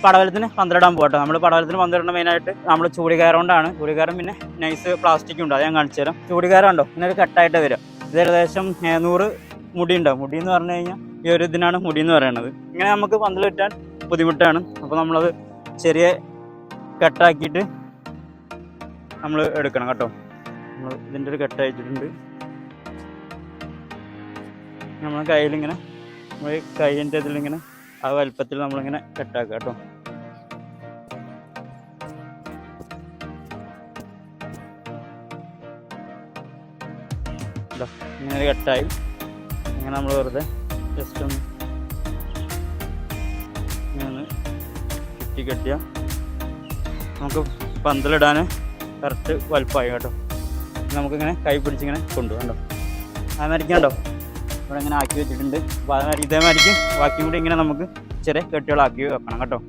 പടവലത്തിന് പന്തലിടാൻ പോകട്ടോ. നമ്മൾ പടവലത്തിന് പന്തലിടുന്ന മെയിനായിട്ട് നമ്മൾ ചൂടികയർ കൊണ്ടാണ്. ചൂടികയറും പിന്നെ നൈസ് പ്ലാസ്റ്റിക്കും ഉണ്ട്. അത് ഞാൻ കാണിച്ചു തരാം. ചൂടികയറുണ്ടോ ഇങ്ങനെ ഒരു കട്ടായിട്ട് വരിക. ഇത് ഏകദേശം 100 മുടി ഉണ്ടാവും. മുടി എന്ന് പറഞ്ഞു കഴിഞ്ഞാൽ ഈ ഒരു ഇതിനാണ് മുടി എന്ന് പറയുന്നത്. ഇങ്ങനെ നമുക്ക് പന്തലിട്ടാൻ ബുദ്ധിമുട്ടാണ്. അപ്പോൾ നമ്മളത് ചെറിയ കട്ടാക്കിയിട്ട് നമ്മൾ എടുക്കണം കേട്ടോ. നമ്മൾ ഇതിൻ്റെ ഒരു കെട്ടയച്ചിട്ടുണ്ട്. നമ്മൾ കയ്യിലിങ്ങനെ നമ്മൾ കൈയിൻ്റെ ഇതിലിങ്ങനെ ആ വലുപ്പത്തിൽ നമ്മളിങ്ങനെ കെട്ടാക്കുക കേട്ടോ. ഇങ്ങനെ ഒരു കെട്ടായി. ഇങ്ങനെ നമ്മൾ വെറുതെ ജസ്റ്റ് ഒന്ന് ഇങ്ങനെ കെട്ടിയാൽ നമുക്ക് പന്തലിടാൻ കറക്റ്റ് വലുപ്പമായി കേട്ടോ. നമുക്കിങ്ങനെ കൈ പിടിച്ചിങ്ങനെ കൊണ്ടുപോകണ്ടോ. അതുമാതിരിക്കും കേട്ടോ ഇവിടെ ഇങ്ങനെ ആക്കി വെച്ചിട്ടുണ്ട്. അപ്പോൾ അതുമാതിരി ഇതേമാതിരിക്കും ബാക്കി കൂടി ഇങ്ങനെ നമുക്ക് ചെറിയ കെട്ടുകളാക്കി വെക്കണം കേട്ടോ.